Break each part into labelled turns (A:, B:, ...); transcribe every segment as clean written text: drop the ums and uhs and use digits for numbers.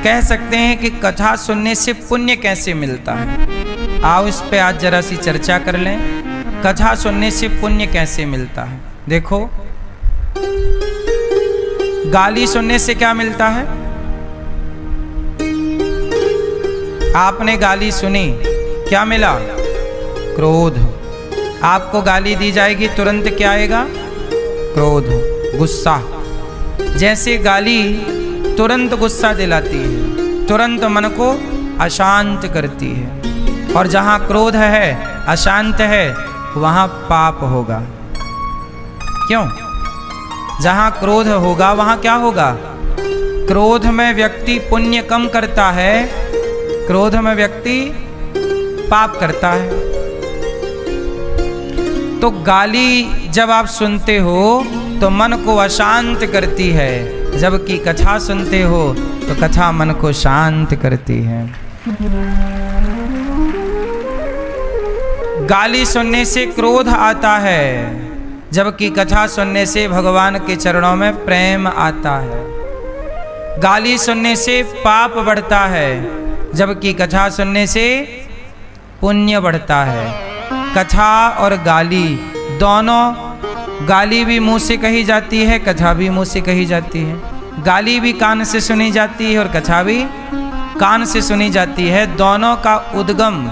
A: कह सकते हैं कि कथा सुनने से पुण्य कैसे मिलता है। आओ इस पे आज जरा सी चर्चा कर लें। कथा सुनने से पुण्य कैसे मिलता है। देखो, गाली सुनने से क्या मिलता है? आपने गाली सुनी, क्या मिला? क्रोध। आपको गाली दी जाएगी, तुरंत क्या आएगा? क्रोध, गुस्सा। जैसे गाली तुरंत गुस्सा दिलाती है, तुरंत मन को अशांत करती है, और जहाँ क्रोध है, अशांत है, वहाँ पाप होगा। क्यों? जहाँ क्रोध होगा वहाँ क्या होगा? क्रोध में व्यक्ति पुण्य कम करता है, क्रोध में व्यक्ति पाप करता है। तो गाली जब आप सुनते हो तो मन को अशांत करती है, जबकि कथा सुनते हो तो कथा मन को शांत करती है। गाली सुनने से क्रोध आता है, जबकि कथा सुनने से भगवान के चरणों में प्रेम आता है। गाली सुनने से पाप बढ़ता है, जबकि कथा सुनने से पुण्य बढ़ता है। कथा और गाली दोनों, गाली भी मुंह से कही जाती है, कथा भी मुंह से कही जाती है। गाली भी कान से सुनी जाती है और कथा भी कान से सुनी जाती है। दोनों का उद्गम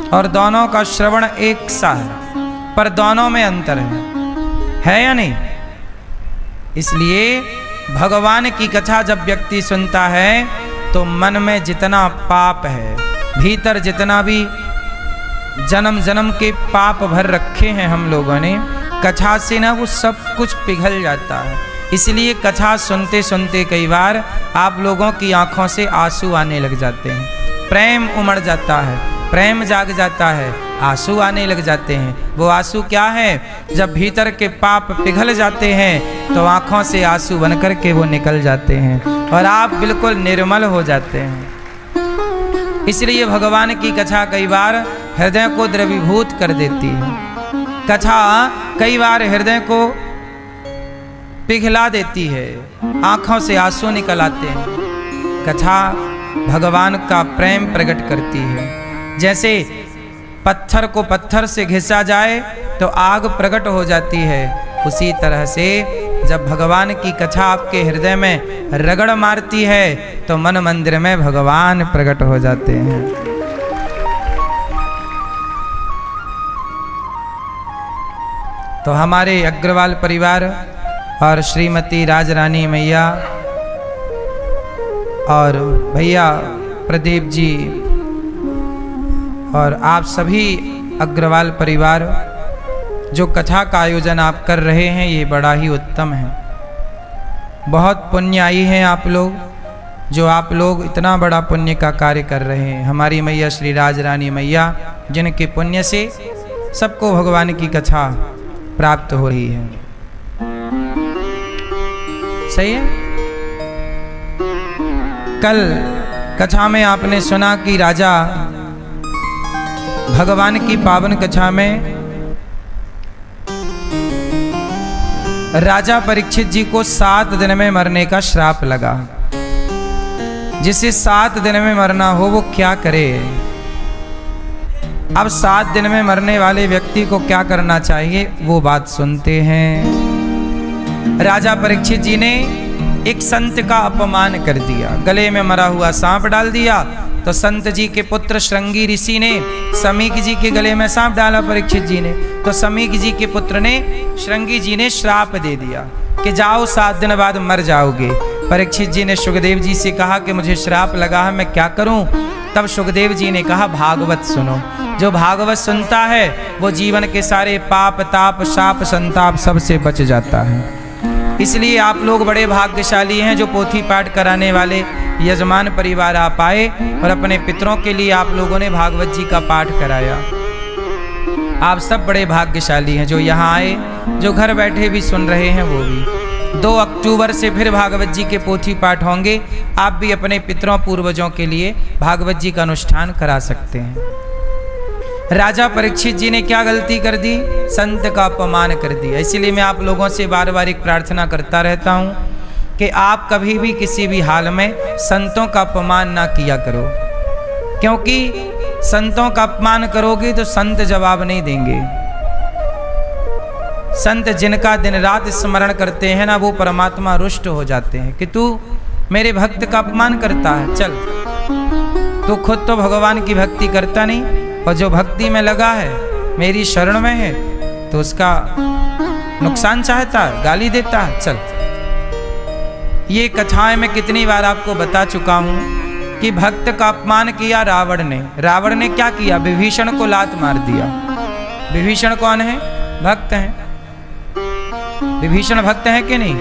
A: और दोनों का श्रवण एक सा है, पर दोनों में अंतर है या नहीं? इसलिए भगवान की कथा जब व्यक्ति सुनता है तो मन में जितना पाप है, भीतर जितना भी जन्म जन्म के पाप भर रखे हैं हम लोगों ने, कथा से ना वो सब कुछ पिघल जाता है। इसलिए कथा सुनते सुनते कई बार आप लोगों की आंखों से आंसू आने लग जाते हैं, प्रेम उमड़ जाता है, प्रेम जाग जाता है, आंसू आने लग जाते हैं। वो आंसू क्या है? जब भीतर के पाप पिघल जाते हैं तो आंखों से आंसू बनकर के वो निकल जाते हैं और आप बिल्कुल निर्मल हो जाते हैं। इसलिए भगवान की कथा कई बार हृदय को द्रवीभूत कर देती है। कथा कई बार हृदय को पिघला देती है, आंखों से आंसू निकल आते हैं। कथा भगवान का प्रेम प्रकट करती है। जैसे पत्थर को पत्थर से घिसा जाए तो आग प्रकट हो जाती है, उसी तरह से जब भगवान की कथा आपके हृदय में रगड़ मारती है तो मन मंदिर में भगवान प्रकट हो जाते हैं। तो हमारे अग्रवाल परिवार और श्रीमती राजरानी मैया और भैया प्रदीप जी और आप सभी अग्रवाल परिवार जो कथा का आयोजन आप कर रहे हैं, ये बड़ा ही उत्तम है। बहुत पुण्याई हैं आप लोग, जो आप लोग इतना बड़ा पुण्य का कार्य कर रहे हैं। हमारी मैया श्री राजरानी मैया, जिनके पुण्य से सबको भगवान की कथा प्राप्त हो रही है। सही है। कल कथा में आपने सुना कि राजा भगवान की पावन कथा में राजा परीक्षित जी को 7 दिन में मरने का श्राप लगा। जिसे 7 दिन में मरना हो वो क्या करे? अब 7 दिन में मरने वाले व्यक्ति को क्या करना चाहिए, वो बात सुनते हैं। राजा परीक्षित जी ने एक संत का अपमान कर दिया, गले में मरा हुआ सांप डाल दिया। तो संत जी के पुत्र श्रृंगी ऋषि ने समीक जी के गले में सांप डाला परीक्षित जी ने। तो समीक जी के पुत्र ने श्रृंगी जी ने श्राप दे दिया कि जाओ 7 दिन बाद मर जाओगे। परीक्षित जी ने सुखदेव जी से कहा कि मुझे श्राप लगा है, मैं क्या करूं? तब सुखदेव जी ने कहा भागवत सुनो। जो भागवत सुनता है वो जीवन के सारे पाप ताप शाप संताप सबसे बच जाता है। इसलिए आप लोग बड़े भाग्यशाली हैं जो पोथी पाठ कराने वाले यजमान परिवार आप आए और अपने पितरों के लिए आप लोगों ने भागवत जी का पाठ कराया। आप सब बड़े भाग्यशाली हैं जो यहाँ आए, जो घर बैठे भी सुन रहे हैं वो भी। 2 अक्टूबर से फिर भागवत जी के पोथी पाठ होंगे। आप भी अपने पितरों पूर्वजों के लिए भागवत जी का अनुष्ठान करा सकते हैं। राजा परीक्षित जी ने क्या गलती कर दी? संत का अपमान कर दिया। इसीलिए मैं आप लोगों से बार बार एक प्रार्थना करता रहता हूँ कि आप कभी भी किसी भी हाल में संतों का अपमान ना किया करो, क्योंकि संतों का अपमान करोगे तो संत जवाब नहीं देंगे। संत जिनका दिन रात स्मरण करते हैं ना, वो परमात्मा रुष्ट हो जाते हैं कि तू मेरे भक्त का अपमान करता है, चल तू खुद तो भगवान की भक्ति करता नहीं, और जो भक्ति में लगा है, मेरी शरण में है, तो उसका नुकसान चाहता है, गाली देता है, चल। ये कथाएं मैं कितनी बार आपको बता चुका हूं कि भक्त का अपमान किया रावण ने। रावण ने क्या किया? विभीषण को लात मार दिया। विभीषण कौन है? भक्त हैं। विभीषण भक्त है कि नहीं?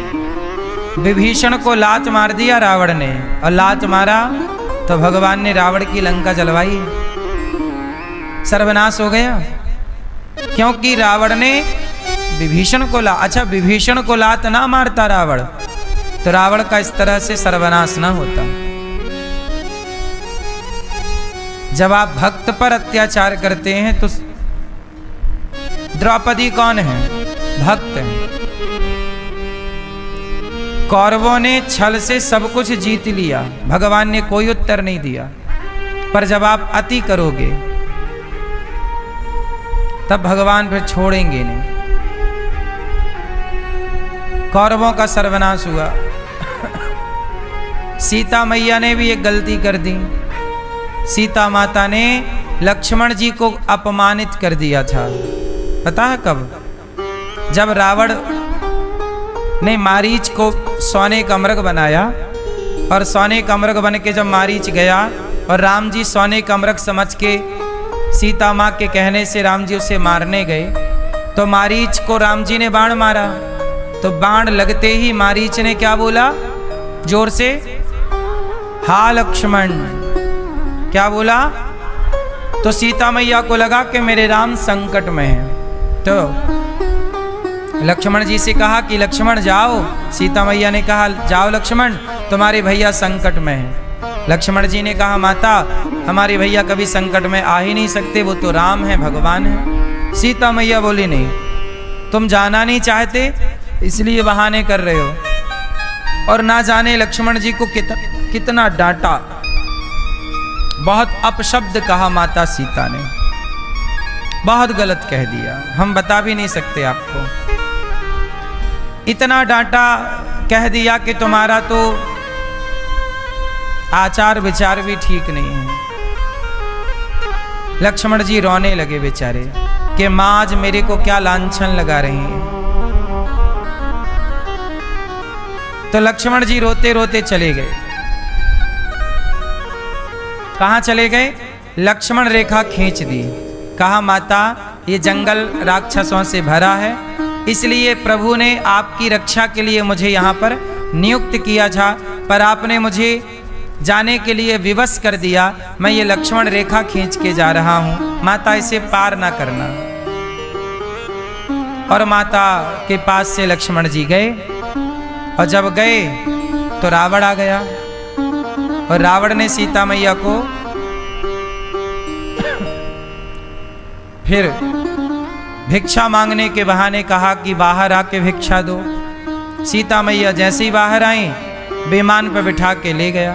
A: विभीषण को लात मार दिया रावण ने, और लात मारा तो भगवान ने रावण की लंका जलवाई, सर्वनाश हो गया। क्योंकि रावण ने विभीषण को अच्छा, विभीषण को लात ना मारता रावण, तो रावण का इस तरह से सर्वनाश ना होता। जब आप भक्त पर अत्याचार करते हैं तो द्रौपदी कौन है? भक्त है। कौरवों ने छल से सब कुछ जीत लिया, भगवान ने कोई उत्तर नहीं दिया। पर जब आप अति करोगे तब भगवान फिर छोड़ेंगे नहीं। कौरवों का सर्वनाश हुआ। सीता मैया ने भी एक गलती कर दी। सीता माता ने लक्ष्मण जी को अपमानित कर दिया था। पता है कब? जब रावण ने मारीच को सोने का मृग बनाया, और सोने का मृग बन के जब मारीच गया और राम जी सोने का मृग समझ के सीता माँ के कहने से राम जी उसे मारने गए, तो मारीच को राम जी ने बाण मारा। तो बाण लगते ही मारीच ने क्या बोला? जोर से, हा लक्ष्मण। क्या बोला? तो सीता मैया को लगा कि मेरे राम संकट में हैं। तो लक्ष्मण जी से कहा कि लक्ष्मण जाओ। सीता मैया ने कहा जाओ लक्ष्मण, तुम्हारे भैया संकट में हैं। लक्ष्मण जी ने कहा माता, हमारे भैया कभी संकट में आ ही नहीं सकते, वो तो राम है, भगवान है। सीता मैया बोली नहीं, तुम जाना नहीं चाहते इसलिए बहाने कर रहे हो। और ना जाने लक्ष्मण जी को कितना डांटा, बहुत अपशब्द कहा माता सीता ने, बहुत गलत कह दिया, हम बता भी नहीं सकते आपको। इतना डांटा, कह दिया कि तुम्हारा तो आचार विचार भी ठीक नहीं है। लक्ष्मण जी रोने लगे बेचारे कि माँ आज मेरे को क्या लांछन लगा रही है। तो लक्ष्मण जी रोते रोते चले गए। कहाँ चले गए? लक्ष्मण रेखा खींच दी। कहा माता, ये जंगल राक्षसों से भरा है, इसलिए प्रभु ने आपकी रक्षा के लिए मुझे यहाँ पर नियुक्त किया था, पर आपने मुझे जाने के लिए विवश कर दिया। मैं ये लक्ष्मण रेखा खींच के जा रहा हूँ, माता इसे पार ना करना। और माता के पास से लक्ष्मण जी गए, और जब गए तो रावण आ गया, और रावण ने सीता मैया को फिर भिक्षा मांगने के बहाने कहा कि बाहर आके भिक्षा दो। सीता मैया जैसे ही बाहर आई, विमान पर बिठा के ले गया।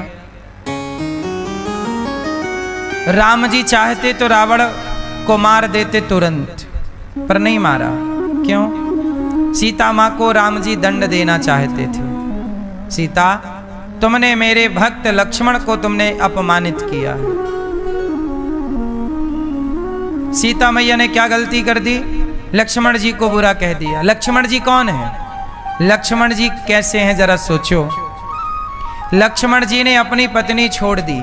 A: राम जी चाहते तो रावण को मार देते तुरंत, पर नहीं मारा। क्यों? सीता माँ को राम जी दंड देना चाहते थे। सीता, तुमने मेरे भक्त लक्ष्मण को तुमने अपमानित किया है। सीता मैया ने क्या गलती कर दी? लक्ष्मण जी को बुरा कह दिया। लक्ष्मण जी कौन है? लक्ष्मण जी कैसे हैं जरा सोचो। लक्ष्मण जी ने अपनी पत्नी छोड़ दी।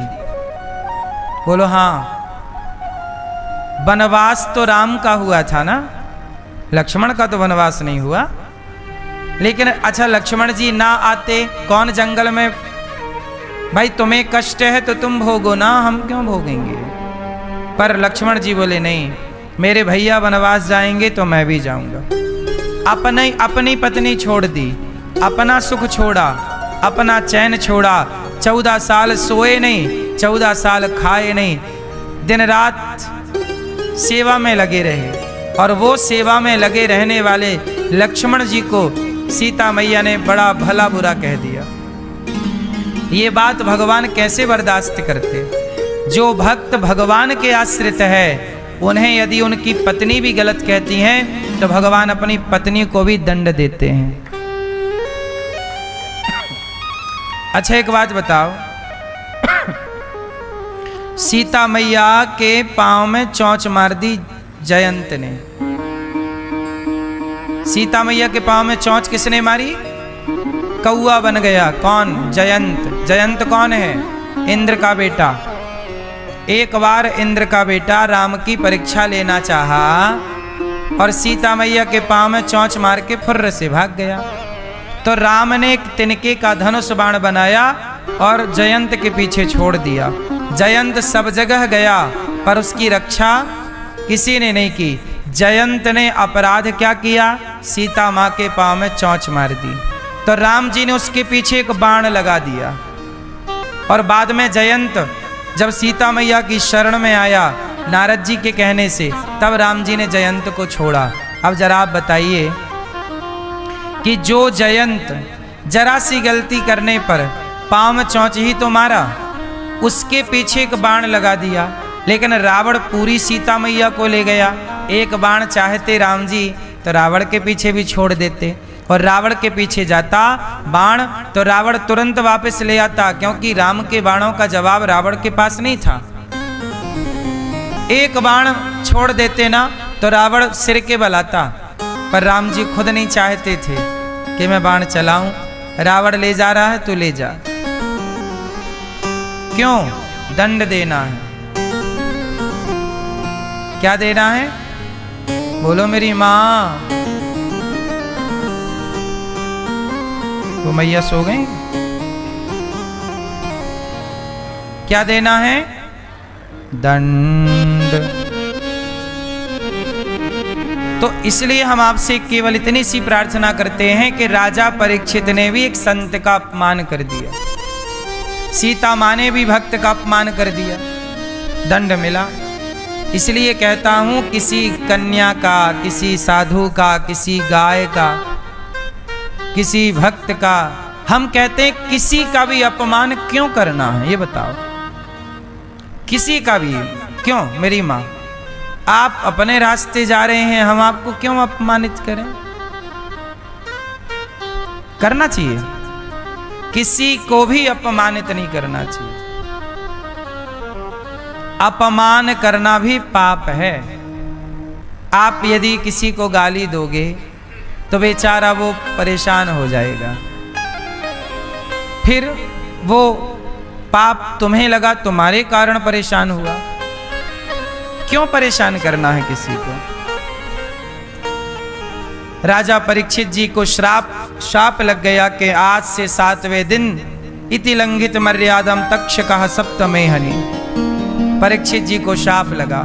A: बोलो हाँ। वनवास तो राम का हुआ था ना, लक्ष्मण का तो वनवास नहीं हुआ। लेकिन अच्छा, लक्ष्मण जी ना आते, कौन जंगल में, भाई तुम्हें कष्ट है तो तुम भोगो ना, हम क्यों भोगेंगे। पर लक्ष्मण जी बोले नहीं, मेरे भैया वनवास जाएंगे तो मैं भी जाऊंगा। अपनी पत्नी छोड़ दी, अपना सुख छोड़ा, अपना चैन छोड़ा। 14 साल सोए नहीं, 14 साल खाए नहीं, दिन रात सेवा में लगे रहे। और वो सेवा में लगे रहने वाले लक्ष्मण जी को सीता मैया ने बड़ा भला बुरा कह दिया। ये बात भगवान कैसे बर्दाश्त करते? जो भक्त भगवान के आश्रित है उन्हें यदि उनकी पत्नी भी गलत कहती हैं तो भगवान अपनी पत्नी को भी दंड देते हैं। अच्छा एक बात बताओ, सीता मैया के पांव में चोंच मार दी जयंत ने। सीता मैया के पांव में चोंच किसने मारी? कौआ बन गया। कौन? जयंत। जयंत कौन है? इंद्र का बेटा। एक बार इंद्र का बेटा राम की परीक्षा लेना चाहा और सीता मैया के पांव में चोंच मार के फुर्र से भाग गया। तो राम ने एक तिनके का धनुष बाण बनाया और जयंत के पीछे छोड़ दिया। जयंत सब जगह गया पर उसकी रक्षा किसी ने नहीं की। जयंत ने अपराध क्या किया? सीता माँ के पांव में चोंच मार दी। तो राम जी ने उसके पीछे एक बाण लगा दिया और बाद में जयंत जब सीता मैया की शरण में आया नारद जी के कहने से, तब राम जी ने जयंत को छोड़ा। अब जरा आप बताइए कि जो जयंत जरा सी गलती करने पर पांव में चोंच ही तो मारा, उसके पीछे एक बाण लगा दिया, लेकिन रावण पूरी सीता मैया को ले गया। एक बाण चाहते राम जी तो रावण के पीछे भी छोड़ देते, और रावण के पीछे जाता बाण तो रावण तुरंत वापस ले आता, क्योंकि राम के बाणों का जवाब रावण के पास नहीं था। एक बाण छोड़ देते ना तो रावण सिर के बल आता, पर राम जी खुद नहीं चाहते थे कि मैं बाण चलाऊं। रावण ले जा रहा है तो ले जा, क्यों? दंड देना है। क्या देना है? बोलो मेरी माँ। वो मैया सो गई? क्या देना है? दंड। तो इसलिए हम आपसे केवल इतनी सी प्रार्थना करते हैं कि राजा परीक्षित ने भी एक संत का अपमान कर दिया, सीता माँ ने भी भक्त का अपमान कर दिया, दंड मिला। इसलिए कहता हूं किसी कन्या का, किसी साधु का, किसी गाय का, किसी भक्त का, हम कहते हैं किसी का भी अपमान क्यों करना है? ये बताओ, किसी का भी क्यों? मेरी माँ, आप अपने रास्ते जा रहे हैं, हम आपको क्यों अपमानित करें? करना चाहिए, किसी को भी अपमानित नहीं करना चाहिए। अपमान करना भी पाप है। आप यदि किसी को गाली दोगे तो बेचारा वो परेशान हो जाएगा, फिर वो पाप तुम्हें लगा, तुम्हारे कारण परेशान हुआ। क्यों परेशान करना है किसी को? राजा परीक्षित जी को शाप लग गया कि आज से 7वें दिन इति लंघित मर्यादम तक्षकः सप्तमे हनि। परीक्षित जी को शाप लगा।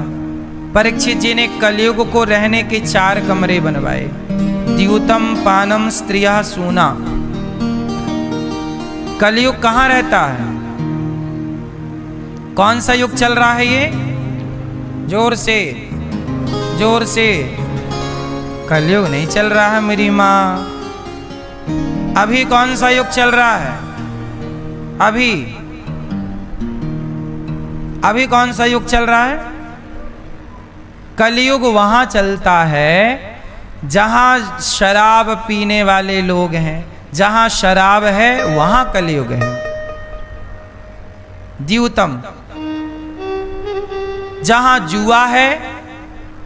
A: परीक्षित जी ने कलयुग को रहने के 4 कमरे बनवाए। द्यूतम पानम स्त्रियः सूना। कलयुग कहाँ रहता है? कौन सा युग चल रहा है ये? जोर से, जोर से। कलयुग नहीं चल रहा है मेरी माँ। अभी कौन सा युग चल रहा है? अभी कौन सा युग चल रहा है? कलयुग वहां चलता है जहां शराब पीने वाले लोग हैं। जहां शराब है वहां कलयुग है। द्यूतम। जहां जुआ है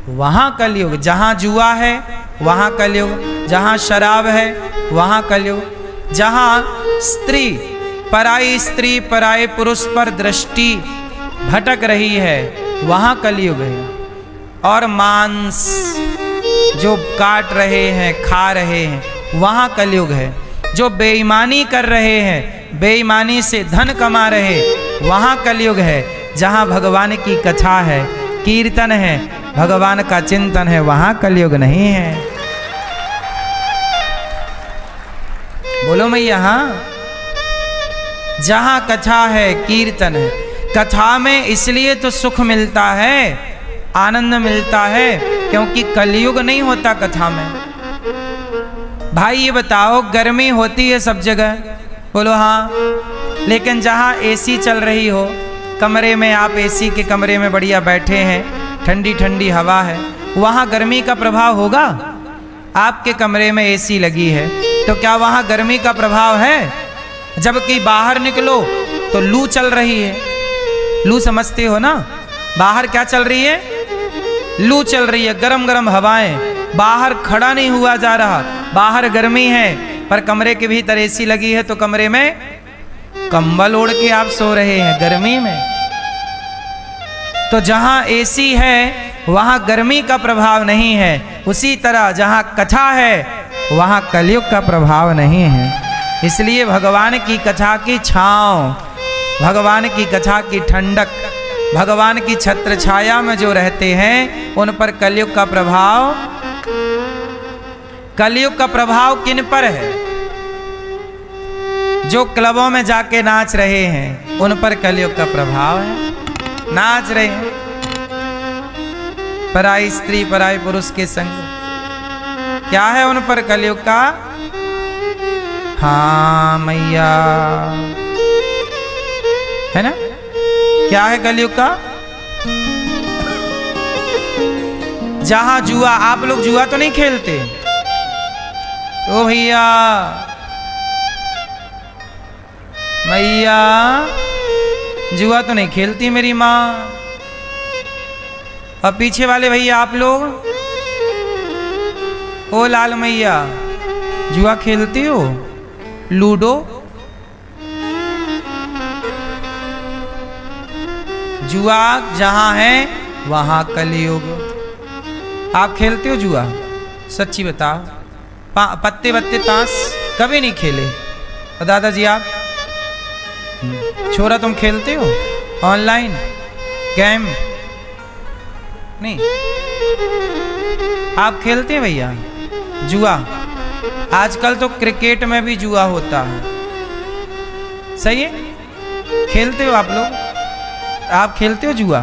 A: वहां कलयुग। जहां जुआ है वहां कलयुग। जहां शराब है वहां कलयुग। जहां स्त्री, पराई स्त्री पराये पुरुष पर दृष्टि भटक रही है वहां कलयुग है। और मांस जो काट रहे हैं, खा रहे हैं, वहां कलयुग है। जो बेईमानी कर रहे हैं, बेईमानी से धन कमा रहे, वहां कलयुग है। जहां भगवान की कथा है, कीर्तन है, भगवान का चिंतन है, वहां कलयुग नहीं है। बोलो मैया। हाँ, जहां कथा है, कीर्तन है। कथा में इसलिए तो सुख मिलता है, आनंद मिलता है, क्योंकि कलयुग नहीं होता कथा में। भाई ये बताओ, गर्मी होती है सब जगह, बोलो हाँ, लेकिन जहाँ एसी चल रही हो, कमरे में आप एसी के कमरे में बढ़िया बैठे हैं, ठंडी ठंडी हवा है, वहाँ गर्मी का प्रभाव होगा? आपके कमरे में एसी लगी है तो क्या वहाँ गर्मी का प्रभाव है? जबकि बाहर निकलो तो लू चल रही है। लू समझते हो ना? बाहर क्या चल रही है? लू चल रही है, गरम गरम हवाएं, बाहर खड़ा नहीं हुआ जा रहा, बाहर गर्मी है, पर कमरे के भीतर एसी लगी है तो कमरे में कंबल ओढ़ के आप सो रहे हैं गर्मी में। तो जहां एसी है वहां गर्मी का प्रभाव नहीं है, उसी तरह जहां कथा है वहां कलयुग का प्रभाव नहीं है। इसलिए भगवान की कथा की छांव, भगवान की कथा की ठंडक, भगवान की छत्र छाया में जो रहते हैं उन पर कलयुग का प्रभाव, कलयुग का प्रभाव किन पर है? जो क्लबों में जाके नाच रहे हैं उन पर कलयुग का प्रभाव है, नाच रहे हैं पराई स्त्री पराई पुरुष के संग, क्या है उन पर कलयुग का? हाँ मैया, है ना? क्या है कलयुग का? जहां जुआ, आप लोग जुआ तो नहीं खेलते? ओ भैया मैया, जुआ तो नहीं खेलती मेरी माँ। और पीछे वाले भैया आप लोग, ओ लाल मैया, जुआ खेलती हो? लूडो? जुआ जहां है वहां कलयुग। आप खेलते हो जुआ? सच्ची बताओ। पत्ते बत्ते ताश कभी नहीं खेले? और दादाजी आप? छोरा तुम खेलते हो ऑनलाइन गेम? नहीं। आप खेलते हैं भैया जुआ? आजकल तो क्रिकेट में भी जुआ होता है, सही है? खेलते हो आप लोग? आप खेलते हो जुआ?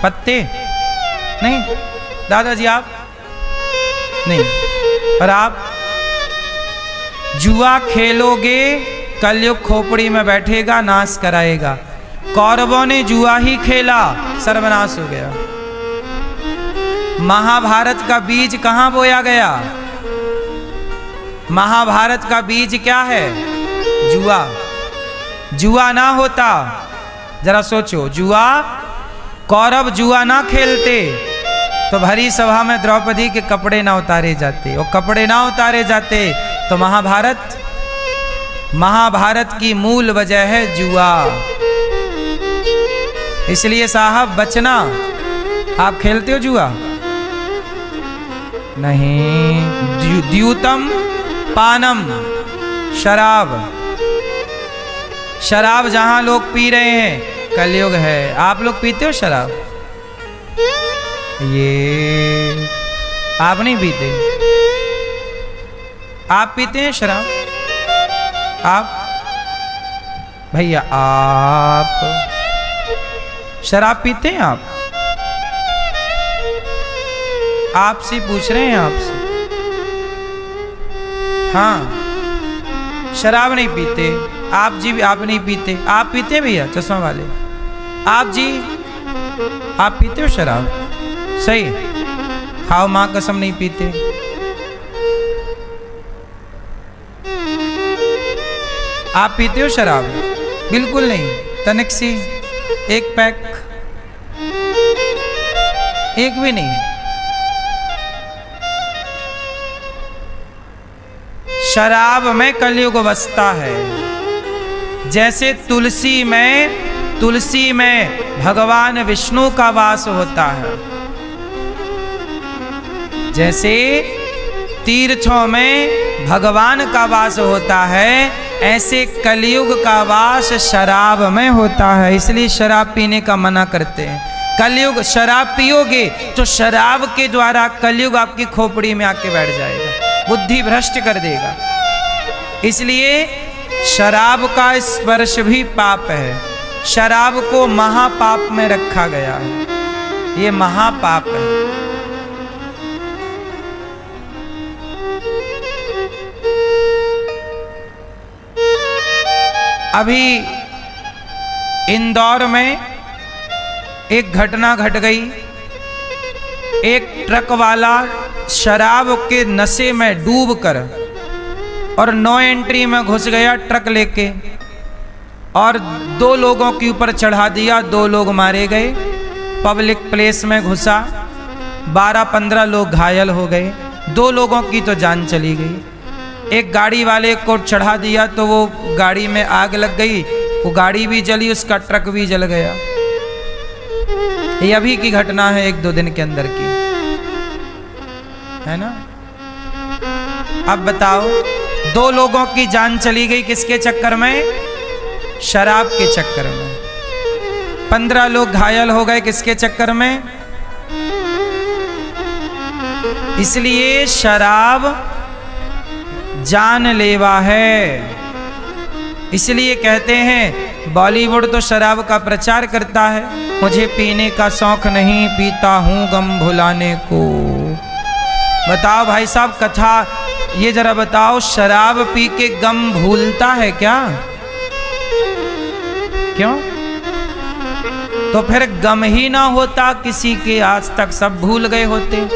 A: पत्ते? नहीं। दादाजी आप? नहीं। और आप? जुआ खेलोगे कलयुग खोपड़ी में बैठेगा, नाश कराएगा। कौरवों ने जुआ ही खेला, सर्वनाश हो गया। महाभारत का बीज कहां बोया गया? महाभारत का बीज क्या है? जुआ। जुआ ना होता, जरा सोचो, जुआ, कौरव जुआ ना खेलते तो भरी सभा में द्रौपदी के कपड़े ना उतारे जाते, और कपड़े ना उतारे जाते तो महाभारत, महाभारत की मूल वजह है जुआ। इसलिए साहब बचना। आप खेलते हो जुआ? नहीं। द्यूतम पानम, शराब, शराब जहां लोग पी रहे हैं कलयुग है। आप लोग पीते हो शराब? ये आप नहीं पीते? आप पीते हैं शराब? आप भैया आप शराब पीते हैं? आप? आपसे पूछ रहे हैं, आपसे। हाँ, शराब नहीं पीते आप जी? भी आप नहीं पीते? आप पीते हैं भैया चश्मा वाले? आप जी, आप पीते हो शराब? सही, खाओ मां कसम नहीं पीते। आप पीते हो शराब? बिल्कुल नहीं। तनिक सी, एक पैक, एक भी नहीं। शराब में कलयुग बसता है। जैसे तुलसी में भगवान विष्णु का वास होता है, जैसे तीर्थों में भगवान का वास होता है, ऐसे कलयुग का वास शराब में होता है। इसलिए शराब पीने का मना करते हैं। कलयुग, शराब पियोगे तो शराब के द्वारा कलयुग आपकी खोपड़ी में आके बैठ जाएगा, बुद्धि भ्रष्ट कर देगा। इसलिए शराब का स्पर्श भी पाप है। शराब को महापाप में रखा गया है, ये महापाप है। अभी इंदौर में एक घटना घट गई। एक ट्रक वाला शराब के नशे में डूबकर और नो एंट्री में घुस गया ट्रक लेके और 2 लोगों के ऊपर चढ़ा दिया। 2 लोग मारे गए। पब्लिक प्लेस में घुसा, 12-15 लोग घायल हो गए। 2 लोगों की तो जान चली गई। एक गाड़ी वाले को चढ़ा दिया तो वो गाड़ी में आग लग गई, वो गाड़ी भी जली, उसका ट्रक भी जल गया। ये अभी की घटना है, 1-2 दिन के अंदर की है ना। अब बताओ, 2 लोगों की जान चली गई किसके चक्कर में? शराब के चक्कर में। 15 लोग घायल हो गए किसके चक्कर में? इसलिए शराब जानलेवा है। इसलिए कहते हैं बॉलीवुड तो शराब का प्रचार करता है, मुझे पीने का शौक नहीं, पीता हूं गम भुलाने को। बताओ भाई साहब, कथा ये जरा बताओ, शराब पी के गम भूलता है क्या? क्यों? तो फिर गम ही ना होता किसी के, आज तक सब भूल गए होते।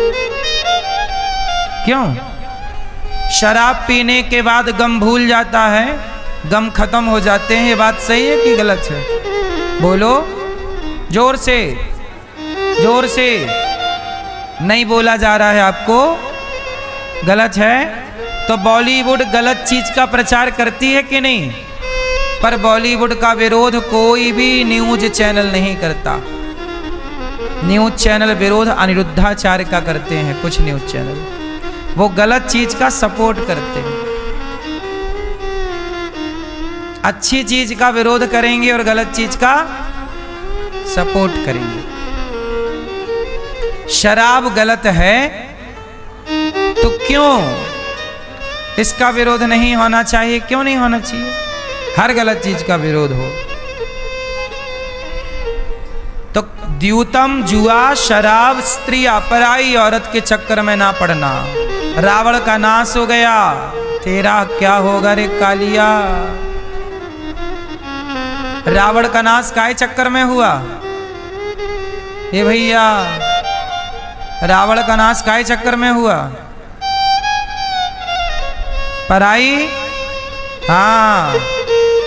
A: क्यों? शराब पीने के बाद गम भूल जाता है, गम खत्म हो जाते हैं। ये बात सही है कि गलत है? बोलो जोर से, जोर से। नहीं बोला जा रहा है आपको, गलत है। तो बॉलीवुड गलत चीज का प्रचार करती है कि नहीं? पर बॉलीवुड का विरोध कोई भी न्यूज चैनल नहीं करता। न्यूज चैनल विरोध अनिरुद्धाचार्य का करते हैं, कुछ न्यूज चैनल वो गलत चीज का सपोर्ट करते हैं। अच्छी चीज का विरोध करेंगे और गलत चीज का सपोर्ट करेंगे। शराब गलत है तो क्यों इसका विरोध नहीं होना चाहिए? क्यों नहीं होना चाहिए? हर गलत चीज का विरोध हो। तो द्यूतम, जुआ, शराब, स्त्री, पराई औरत के चक्कर में ना पड़ना। रावण का नाश हो गया, तेरा क्या होगा रे कालिया। रावण का नाश काय चक्कर में हुआ? ये भैया, रावण का नाश काय चक्कर में हुआ? पराई। हाँ,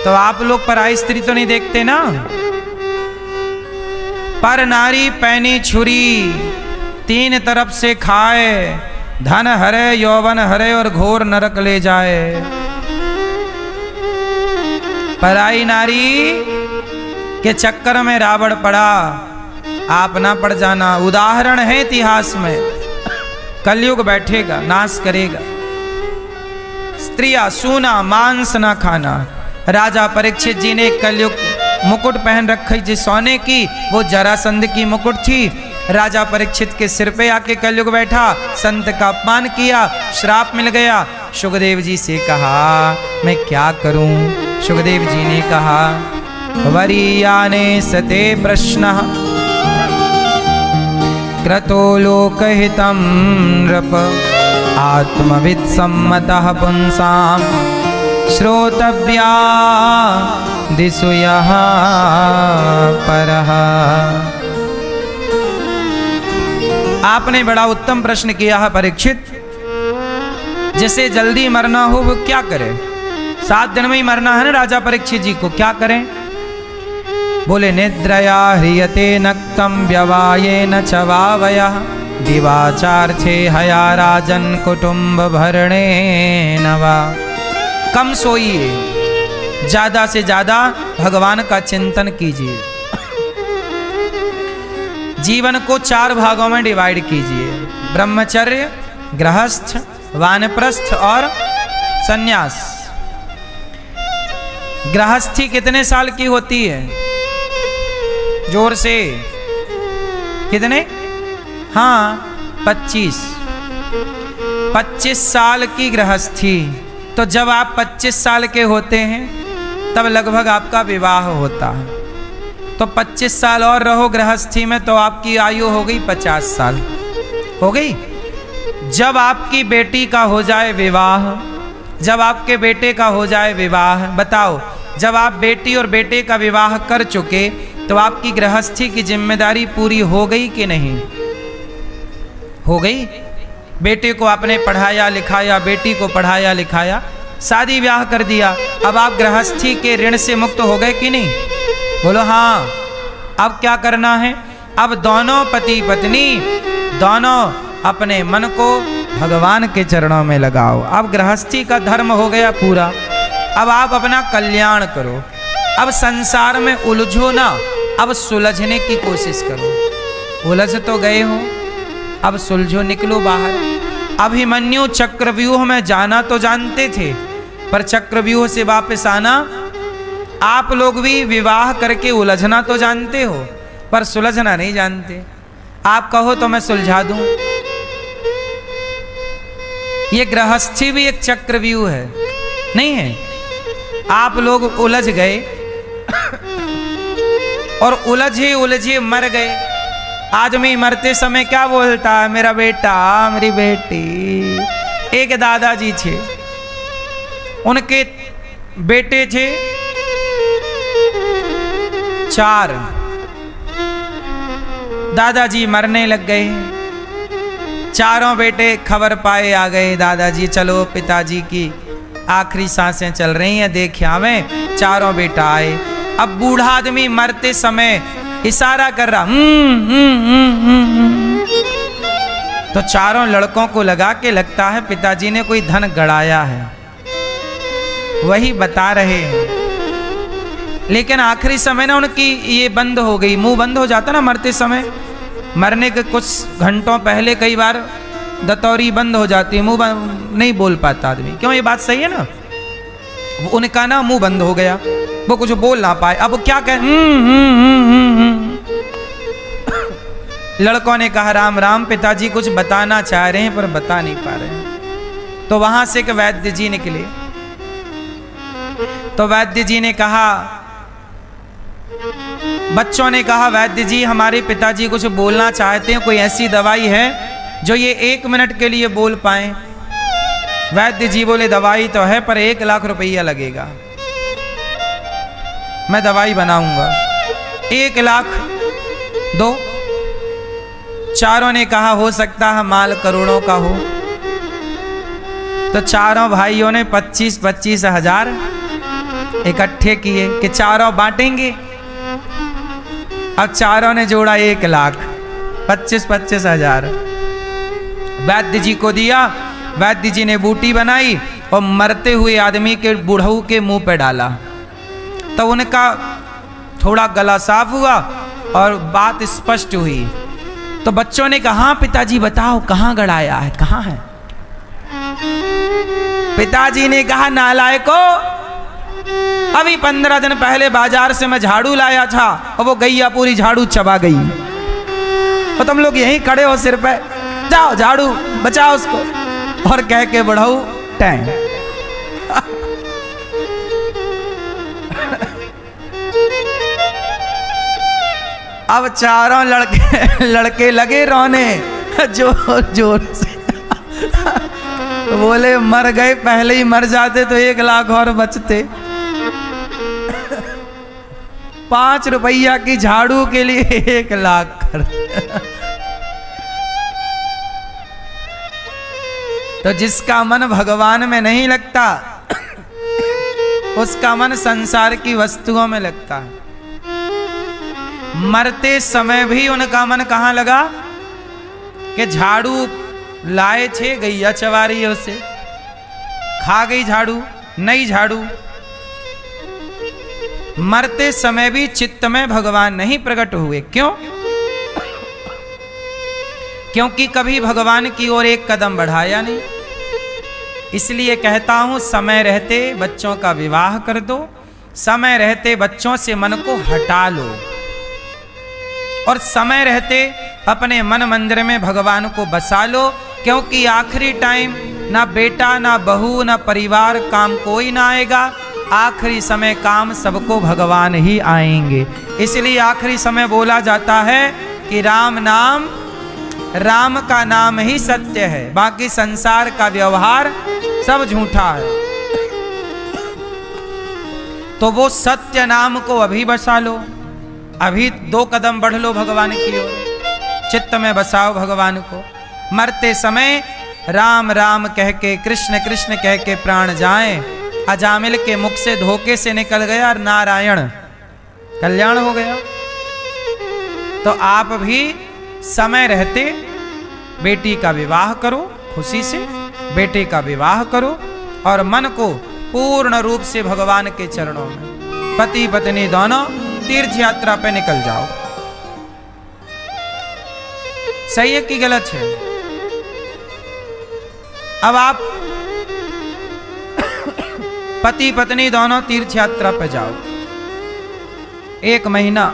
A: तो आप लोग पराई स्त्री तो नहीं देखते ना। पर नारी पैनी छुरी, 3 तरफ से खाए, धन हरे, यौवन हरे और घोर नरक ले जाए। पराई नारी के चक्कर में रावण पड़ा, आप ना पड़ जाना। उदाहरण है इतिहास में, कलयुग बैठेगा, नाश करेगा। स्त्रियां सूना, मांस ना खाना। राजा परीक्षित जी ने कलयुग मुकुट पहन रखी थी सोने की, वो जरासंध की मुकुट थी। राजा परीक्षित के सिर पे आके कलयुग बैठा, संत का अपमान किया, श्राप मिल गया। सुखदेव जी से कहा मैं क्या करूं? सुखदेव जी ने कहा वरीयाने सते प्रश्नः क्रतो लोकहितं नृप आत्मवित् सम्मतः पुंसां श्रोतव्या दिशु यः परः। आपने बड़ा उत्तम प्रश्न किया है परीक्षित। जिसे जल्दी मरना हो वो क्या करे? 7 दिन में ही मरना है ना राजा परीक्षित जी को, क्या करें? बोले निद्रया ह्रियते नक्तं व्यवायेन च वावयः दिवाचार्थे हया राजन कुटुंब भरणेन वा। कम सोइए, ज्यादा से ज्यादा भगवान का चिंतन कीजिए। जीवन को 4 भागों में डिवाइड कीजिए, ब्रह्मचर्य, गृहस्थ, वानप्रस्थ और सन्यास। गृहस्थी कितने साल की होती है? जोर से, कितने? हाँ, 25। 25 साल की गृहस्थी। तो जब आप 25 साल के होते हैं तब लगभग आपका विवाह होता है। तो 25 साल और रहो गृहस्थी में तो आपकी आयु हो गई 50 साल हो गई। जब आपकी बेटी का हो जाए विवाह, जब आपके बेटे का हो जाए विवाह, बताओ जब आप बेटी और बेटे का विवाह कर चुके तो आपकी गृहस्थी की जिम्मेदारी पूरी हो गई कि नहीं हो गई? बेटे को आपने पढ़ाया लिखाया, बेटी को पढ़ाया लिखाया, शादी ब्याह कर दिया, अब आप गृहस्थी के ऋण से मुक्त हो गए कि नहीं? बोलो हाँ। अब क्या करना है? अब दोनों पति पत्नी दोनों अपने मन को भगवान के चरणों में लगाओ। अब गृहस्थी का धर्म हो गया पूरा। अब आप अपना कल्याण करो। अब संसार में उलझो ना, अब सुलझने की कोशिश करो। उलझ तो गए हो, अब सुलझो, निकलो बाहर। अभिमन्यु चक्रव्यूह में जाना तो जानते थे, पर चक्रव्यूह से वापस आना, आप लोग भी विवाह करके उलझना तो जानते हो, पर सुलझना नहीं जानते। आप कहो तो मैं सुलझा दूं। ये गृहस्थी भी एक चक्रव्यूह है, नहीं है? आप लोग उलझ गए और उलझे उलझे मर गए। आदमी मरते समय क्या बोलता है? मेरा बेटा, मेरी बेटी। एक दादाजी थे, उनके बेटे थे 4। दादाजी मरने लग गए। चारों बेटे खबर पाए आ गए, दादाजी चलो पिताजी की आखिरी सांसें चल रही हैं, देख आवें। चारों बेटा आए। अब बूढ़ा आदमी मरते समय इशारा कर रहा, तो चारों लड़कों को लगा के लगता है पिताजी ने कोई धन गड़ाया है, वही बता रहे हैं। लेकिन आखिरी समय ना उनकी ये बंद हो गई, मुंह बंद हो जाता ना मरते समय। मरने के कुछ घंटों पहले कई बार दतौरी बंद हो जाती है, मुंह नहीं बोल पाता आदमी। क्यों? ये बात सही है ना? उनका ना मुंह बंद हो गया, वो कुछ बोल ना पाए। अब वो क्या कहे? लड़कों ने कहा राम राम, पिताजी कुछ बताना चाह रहे हैं पर बता नहीं पा रहे हैं। तो वहां से एक वैद्य जी निकले। तो वैद्य जी ने कहा, बच्चों ने कहा वैद्य जी हमारे पिताजी कुछ बोलना चाहते हैं, कोई ऐसी दवाई है जो ये 1 मिनट के लिए बोल पाए? वैद्य जी बोले दवाई तो है पर 1 लाख रुपया लगेगा, मैं दवाई बनाऊंगा। 1 लाख दो। चारों ने कहा हो सकता है माल करोड़ों का हो। तो चारों भाइयों ने 25-25 हजार इकट्ठे किए कि चारों बांटेंगे। अब चारों ने जोड़ा 1 लाख, 25-25 हजार वैद्य जी को दिया। वैद्य जी ने बूटी बनाई और मरते हुए आदमी के बूढ़ऊ के मुंह पे डाला। तो उनका थोड़ा गला साफ हुआ और बात स्पष्ट हुई। तो बच्चों ने कहा पिताजी बताओ कहाँ गड़ाया है, कहाँ है? पिताजी ने कहा नालायको, अभी 15 दिन पहले बाजार से मैं झाड़ू लाया था और वो गैया पूरी झाड़ू चबा गई। तो तुम लोग यहीं खड़े हो सिर पे, जाओ झाड़ू बचाओ उसको। और कह के बढ़ाऊ टैंग। अब चारों लड़के लगे रोने जोर जोर से। बोले मर गए, पहले ही मर जाते तो 1 लाख और बचते। 5 रुपया की झाड़ू के लिए 1 लाख कर। तो जिसका मन भगवान में नहीं लगता उसका मन संसार की वस्तुओं में लगता है। मरते समय भी उनका मन कहाँ लगा कि झाड़ू लाए थे, गैया चबा रही है, उसे खा गई झाड़ू, नई झाड़ू। मरते समय भी चित्त में भगवान नहीं प्रकट हुए। क्यों? क्योंकि कभी भगवान की ओर एक कदम बढ़ाया नहीं। इसलिए कहता हूं समय रहते बच्चों का विवाह कर दो, समय रहते बच्चों से मन को हटा लो और समय रहते अपने मन मंदिर में भगवान को बसा लो। क्योंकि आखिरी टाइम ना बेटा ना बहू ना परिवार काम कोई ना आएगा। आखिरी समय काम सबको भगवान ही आएंगे। इसलिए आखिरी समय बोला जाता है कि राम नाम, राम का नाम ही सत्य है, बाकी संसार का व्यवहार सब झूठा है। तो वो सत्य नाम को अभी बसा लो, अभी 2 कदम बढ़ लो भगवान की ओर, चित्त में बसाओ भगवान को। मरते समय राम राम कह के, कृष्ण कृष्ण कह के प्राण जाए, अजामिल के मुख से धोखे से निकल गया और नारायण कल्याण हो गया। तो आप भी समय रहते बेटी का विवाह करो, खुशी से बेटे का विवाह करो और मन को पूर्ण रूप से भगवान के चरणों में, पति पत्नी दोनों तीर्थ यात्रा पे निकल जाओ। सही है कि गलत है? अब आप पति पत्नी दोनों तीर्थ यात्रा पे जाओ, 1 महीना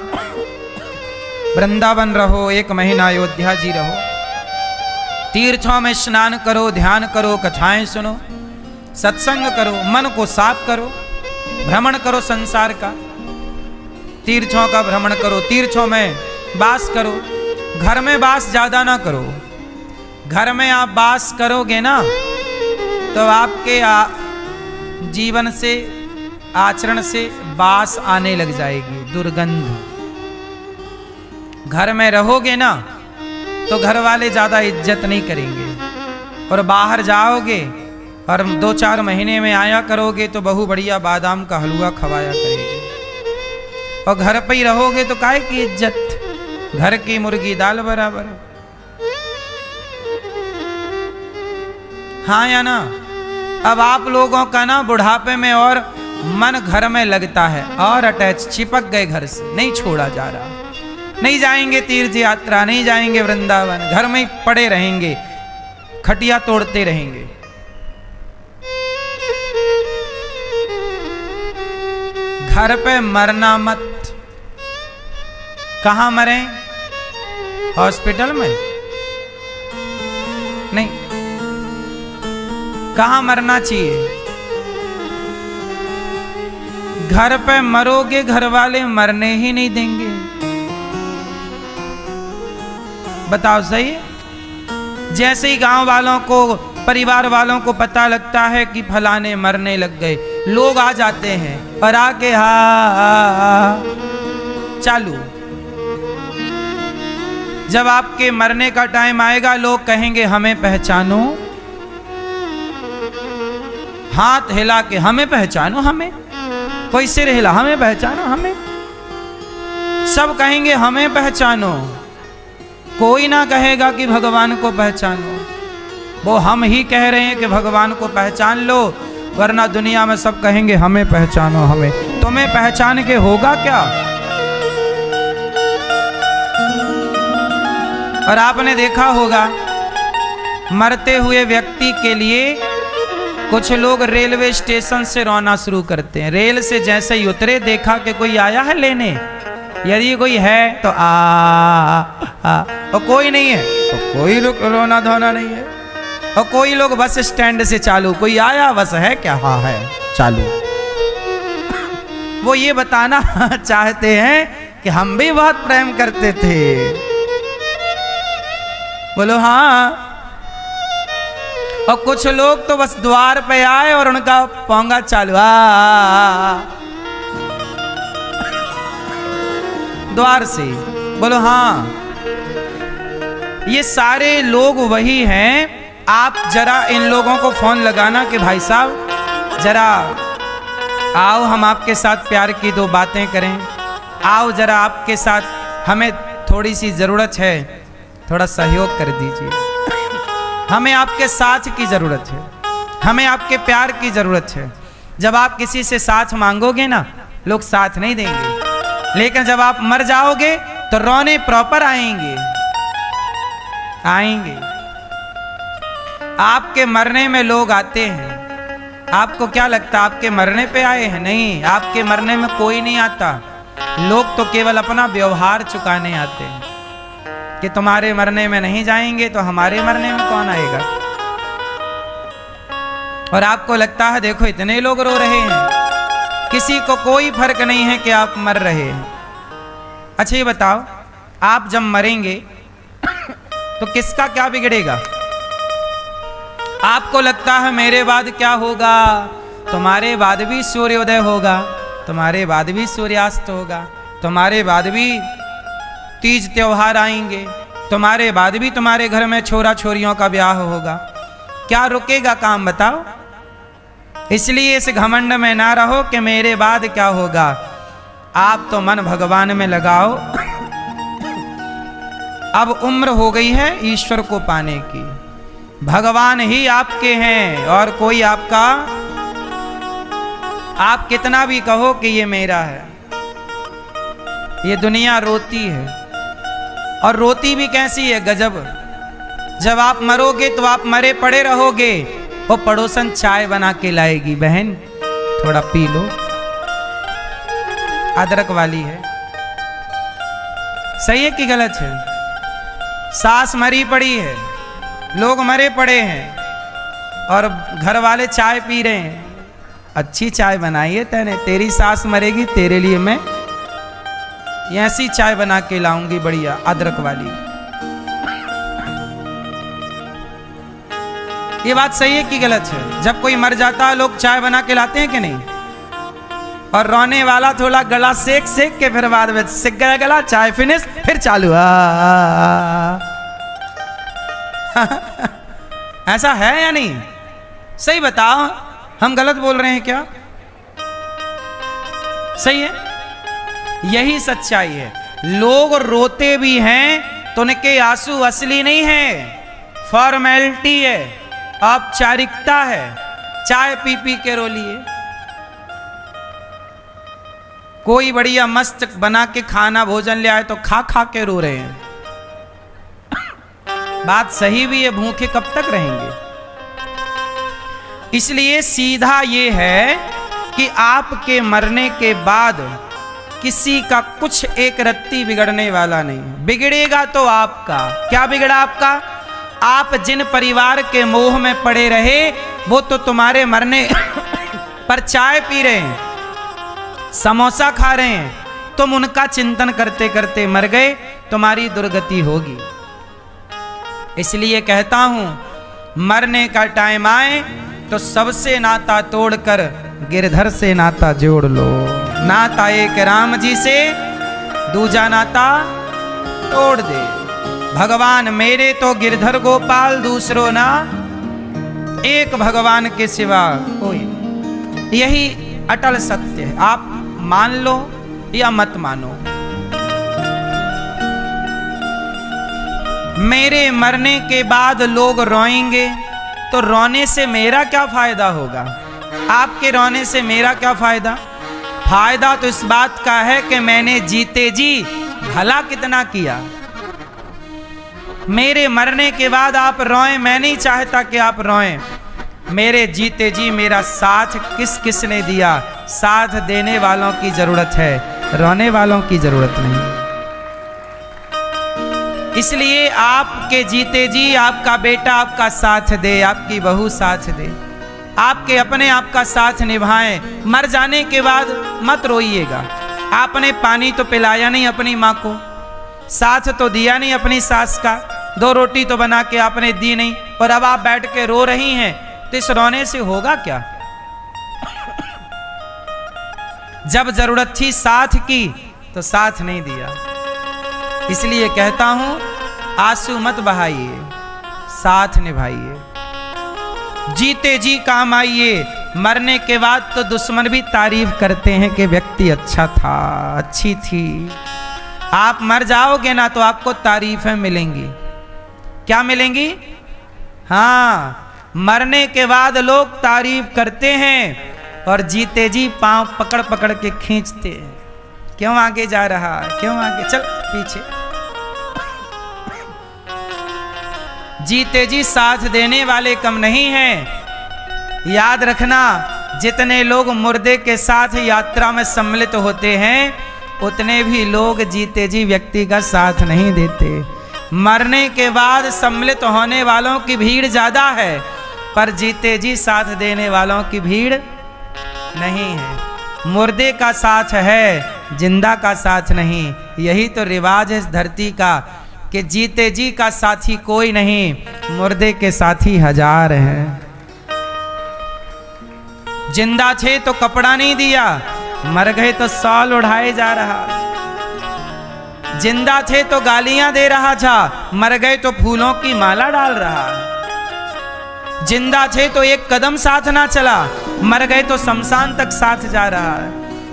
A: वृंदावन रहो, 1 महीना अयोध्या जी रहो, तीर्थों में स्नान करो, ध्यान करो, कथाएं सुनो, सत्संग करो, मन को साफ करो, भ्रमण करो संसार का, तीर्थों का भ्रमण करो, तीर्थों में वास करो। घर में वास ज्यादा ना करो, घर में आप वास करोगे ना तो आपके जीवन से, आचरण से बास आने लग जाएगी, दुर्गंध। घर में रहोगे ना तो घर वाले ज्यादा इज्जत नहीं करेंगे, और बाहर जाओगे और 2-4 महीने में आया करोगे तो बहू बढ़िया बादाम का हलवा खवाया करेगी, और घर पे ही रहोगे तो काहे की इज्जत, घर की मुर्गी दाल बराबर। हाँ या ना? अब आप लोगों का ना बुढ़ापे में और मन घर में लगता है और अटैच, चिपक गए घर से, नहीं छोड़ा जा रहा, नहीं जाएंगे तीर्थ यात्रा, नहीं जाएंगे वृंदावन, घर में ही पड़े रहेंगे, खटिया तोड़ते रहेंगे। घर पे मरना मत। कहां मरे? हॉस्पिटल में नहीं, कहां मरना चाहिए? घर पे मरोगे, घर वाले मरने ही नहीं देंगे। बताओ सही है? जैसे ही गांव वालों को, परिवार वालों को पता लगता है कि फलाने मरने लग गए, लोग आ जाते हैं और आके हा चालू। जब आपके मरने का टाइम आएगा, लोग कहेंगे हमें पहचानो, हाथ हिला के हमें पहचानो, हमें कोई सिर हिला, हमें पहचानो, हमें सब कहेंगे हमें पहचानो। कोई ना कहेगा कि भगवान को पहचानो, वो हम ही कह रहे हैं कि भगवान को पहचान लो, वरना दुनिया में सब कहेंगे हमें पहचानो, हमें। तुम्हें पहचान के होगा क्या? और आपने देखा होगा मरते हुए व्यक्ति के लिए कुछ लोग रेलवे स्टेशन से रोना शुरू करते हैं। रेल से जैसे ही उतरे, देखा कि कोई आया है लेने, यदि कोई है तो और कोई नहीं है तो कोई रोना धोना नहीं है। और कोई लोग बस स्टैंड से चालू, कोई आया बस है क्या? हाँ है, चालू। वो ये बताना चाहते हैं कि हम भी बहुत प्रेम करते थे। बोलो हाँ। और कुछ लोग तो बस द्वार पे आए और उनका पोंगा चालू, द्वार से। बोलो हाँ। ये सारे लोग वही हैं। आप जरा इन लोगों को फोन लगाना कि भाई साहब जरा आओ, हम आपके साथ प्यार की 2 बातें करें, आओ जरा आपके साथ, हमें थोड़ी सी ज़रूरत है, थोड़ा सहयोग कर दीजिए, हमें आपके साथ की ज़रूरत है, हमें आपके प्यार की ज़रूरत है। जब आप किसी से साथ मांगोगे ना, लोग साथ नहीं देंगे, लेकिन जब आप मर जाओगे तो रोने प्रॉपर आएंगे, आएंगे। आपके मरने में लोग आते हैं। आपको क्या लगता है आपके मरने पे आए हैं? नहीं, आपके मरने में कोई नहीं आता। लोग तो केवल अपना व्यवहार चुकाने आते हैं कि तुम्हारे मरने में नहीं जाएंगे तो हमारे मरने में कौन आएगा। और आपको लगता है देखो इतने लोग रो रहे हैं, किसी को कोई फर्क नहीं है कि आप मर रहे हैं। अच्छा ये बताओ, आप जब मरेंगे तो किसका क्या बिगड़ेगा? आपको लगता है मेरे बाद क्या होगा? तुम्हारे बाद भी सूर्योदय होगा, तुम्हारे बाद भी सूर्यास्त होगा, तुम्हारे बाद भी तीज त्योहार आएंगे, तुम्हारे बाद भी तुम्हारे घर में छोरा छोरियों का ब्याह होगा। क्या रुकेगा काम बताओ? इसलिए इस घमंड में ना रहो कि मेरे बाद क्या होगा। आप तो मन भगवान में लगाओ। अब उम्र हो गई है ईश्वर को पाने की। भगवान ही आपके हैं और कोई आपका, आप कितना भी कहो कि ये मेरा है। ये दुनिया रोती है, और रोती भी कैसी है, गजब। जब आप मरोगे तो आप मरे पड़े रहोगे। वो पड़ोसन चाय बना के लाएगी, बहन थोड़ा पी लो, अदरक वाली है। सही है कि गलत है? सास मरी पड़ी है, लोग मरे पड़े हैं, और घर वाले चाय पी रहे हैं। अच्छी चाय बनाई है तैने, तेरी सास मरेगी, तेरे लिए मैं ऐसी चाय बना के लाऊंगी, बढ़िया अदरक वाली। ये बात सही है कि गलत है? जब कोई मर जाता है लोग चाय बना के लाते हैं कि नहीं? और रोने वाला थोड़ा गला सेक सेक के फिर बाद में सिक गया गला, चाय फिनिश, फिर चालू। ऐसा है या नहीं? सही बताओ, हम गलत बोल रहे हैं क्या? सही है, यही सच्चाई है। लोग रोते भी हैं तो उनके आंसू असली नहीं है, फॉर्मेलिटी है, औपचारिकता है। चाय पी पी के रो लिए। कोई बढ़िया मस्त बना के खाना भोजन ले आए तो खा खा के रो रहे हैं। बात सही भी है, भूखे कब तक रहेंगे? इसलिए सीधा ये है कि आपके मरने के बाद किसी का कुछ एक रत्ती बिगड़ने वाला नहीं। बिगड़ेगा तो आपका। क्या बिगड़ा आपका? आप जिन परिवार के मोह में पड़े रहे, वो तो तुम्हारे मरने पर चाय पी रहे हैं, समोसा खा रहे हैं। तुम उनका चिंतन करते करते मर गए, तुम्हारी दुर्गति होगी। इसलिए कहता हूं, मरने का टाइम आए तो सबसे नाता तोड़कर गिरधर से नाता जोड़ लो। नाता एक राम जी से, दूजा नाता तोड़ दे। भगवान मेरे तो गिरधर गोपाल, दूसरों ना एक भगवान के सिवा कोई। यही अटल सत्य है। आप मान लो या मत मानो। मेरे मरने के बाद लोग रोएंगे तो रोने से मेरा क्या फायदा होगा? आपके रोने से मेरा क्या फायदा? फायदा तो इस बात का है कि मैंने जीते जी भला कितना किया। मेरे मरने के बाद आप रोएं, मैं नहीं चाहता कि आप रोएं। मेरे जीते जी मेरा साथ किस किस ने दिया? साथ देने वालों की जरूरत है, रोने वालों की जरूरत नहीं। इसलिए आपके जीते जी आपका बेटा आपका साथ दे, आपकी बहू साथ दे, आपके अपने आपका साथ निभाएं। मर जाने के बाद मत रोइएगा। आपने पानी तो पिलाया नहीं अपनी माँ को, साथ तो दिया नहीं अपनी सास का, 2 रोटी तो बना के आपने दी नहीं, और अब आप बैठ के रो रही हैं, तो इस रोने से होगा क्या? जब जरूरत थी साथ की तो साथ नहीं दिया। इसलिए कहता हूं, आंसू मत बहाइए, साथ निभाइए। जीते जी काम आइए। मरने के बाद तो दुश्मन भी तारीफ करते हैं कि व्यक्ति अच्छा था, अच्छी थी। आप मर जाओगे ना तो आपको तारीफें मिलेंगी। क्या मिलेंगी? हाँ, मरने के बाद लोग तारीफ करते हैं और जीते जी पांव पकड़ पकड़ के खींचते हैं। क्यों आगे जा रहा है? क्यों आगे? चल पीछे। जीते जी साथ देने वाले कम नहीं हैं। याद रखना, जितने लोग मुर्दे के साथ यात्रा में सम्मिलित होते हैं, उतने भी लोग जीते जी व्यक्ति का साथ नहीं देते। मरने के बाद सम्मिलित होने वालों की भीड़ ज्यादा है, पर जीते जी साथ देने वालों की भीड़ नहीं है। मुर्दे का साथ है, जिंदा का साथ नहीं। यही तो रिवाज है इस धरती का कि जीते जी का साथी कोई नहीं, मुर्दे के साथी हजार हैं। जिंदा थे तो कपड़ा नहीं दिया, मर गए तो सॉल उड़ाए जा रहा, जिंदा थे तो गालियां दे रहा था, मर गए तो फूलों की माला डाल रहा। जिंदा थे तो एक कदम साथ ना चला, मर गए तो शमशान तक साथ जा रहा।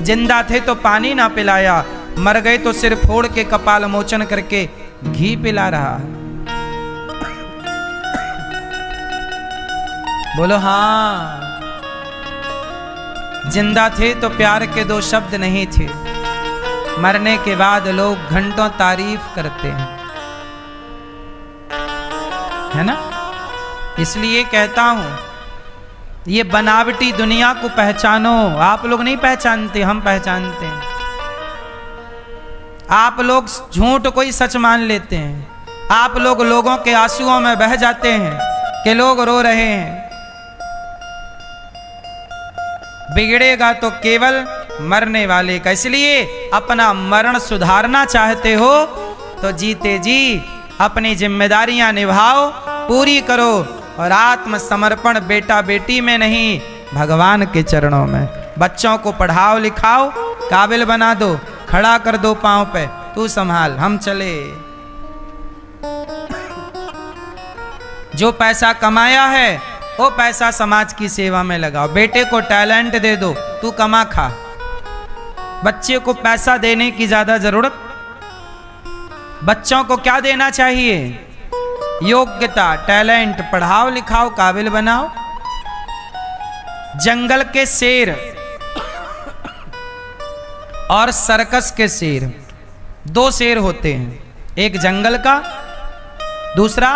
A: जिंदा थे तो पानी ना पिलाया, मर गए तो सिर फोड़ के कपाल मोचन करके घी पिला रहा। बोलो हाँ। जिंदा थे तो प्यार के दो शब्द नहीं थे, मरने के बाद लोग घंटों तारीफ करते हैं, है ना। इसलिए कहता हूं, ये बनावटी दुनिया को पहचानो। आप लोग नहीं पहचानते, हम पहचानते हैं। आप लोग झूठ को ही सच मान लेते हैं। आप लोग लोगों के आंसुओं में बह जाते हैं कि लोग रो रहे हैं। बिगड़ेगा तो केवल मरने वाले का। इसलिए अपना मरण सुधारना चाहते हो तो जीते जी अपनी जिम्मेदारियां निभाओ, पूरी करो, और आत्मसमर्पण बेटा बेटी में नहीं, भगवान के चरणों में। बच्चों को पढ़ाओ लिखाओ, काबिल बना दो, खड़ा कर दो पांव पे, तू संभाल, हम चले। जो पैसा कमाया है वो पैसा समाज की सेवा में लगाओ। बेटे को टैलेंट दे दो, तू कमा खा। बच्चे को पैसा देने की ज्यादा जरूरत। बच्चों को क्या देना चाहिए? योग्यता, टैलेंट। पढ़ाओ लिखाओ, काबिल बनाओ। जंगल के शेर और सर्कस के शेर, दो शेर होते हैं, एक जंगल का, दूसरा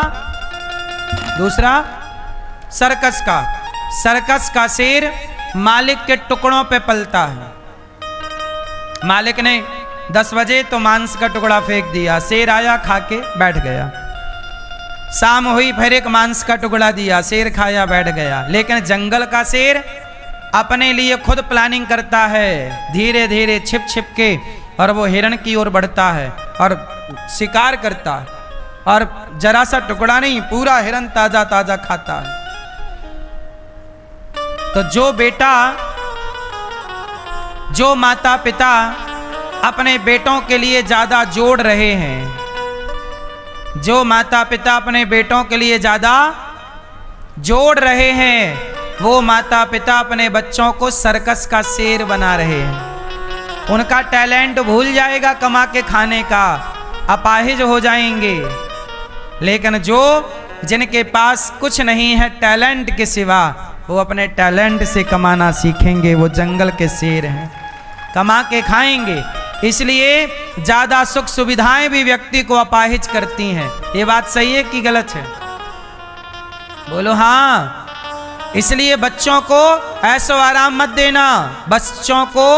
A: सर्कस का। सर्कस का शेर मालिक के टुकड़ों पे पलता है। मालिक ने 10 बजे तो मांस का टुकड़ा फेंक दिया, शेर आया खा के बैठ गया। शाम हुई फिर एक मांस का टुकड़ा दिया, शेर खाया बैठ गया। लेकिन जंगल का शेर अपने लिए खुद प्लानिंग करता है, धीरे धीरे छिप छिप के, और वो हिरण की ओर बढ़ता है और शिकार करता है, और जरा सा टुकड़ा नहीं, पूरा हिरण ताजा ताजा खाता है। तो जो बेटा, जो माता पिता अपने बेटों के लिए ज्यादा जोड़ रहे हैं, जो माता पिता अपने बेटों के लिए ज्यादा जोड़ रहे हैं, वो माता पिता अपने बच्चों को सर्कस का शेर बना रहे हैं। उनका टैलेंट भूल जाएगा कमा के खाने का, अपाहिज हो जाएंगे। लेकिन जो जिनके पास कुछ नहीं है टैलेंट के सिवा, वो अपने टैलेंट से कमाना सीखेंगे। वो जंगल के शेर हैं, कमा के खाएंगे। इसलिए ज्यादा सुख सुविधाएं भी व्यक्ति को अपाहिज करती हैं। ये बात सही है कि गलत है? बोलो हाँ। इसलिए बच्चों को ऐसो आराम मत देना, बच्चों को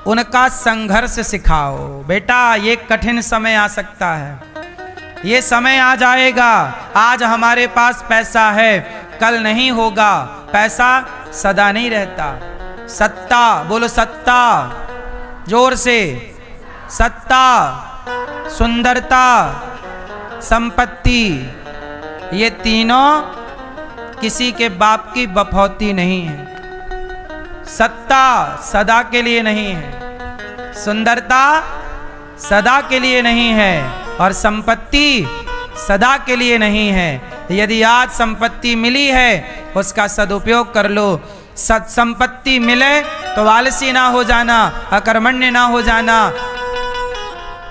A: उनका संघर्ष सिखाओ। बेटा ये कठिन समय आ सकता है, ये समय आ जाएगा। आज हमारे पास पैसा है, कल नहीं होगा। पैसा सदा नहीं रहता। सत्ता, बोलो सत्ता, जोर से। सत्ता, सुंदरता, संपत्ति, ये तीनों किसी के बाप की बफौती नहीं है। सत्ता सदा के लिए नहीं है, सुंदरता सदा के लिए नहीं है, और संपत्ति सदा के लिए नहीं है। यदि आज संपत्ति मिली है उसका सदुपयोग कर लो। संपत्ति मिले तो आलसी ना हो जाना, अकर्मण्य ना हो जाना।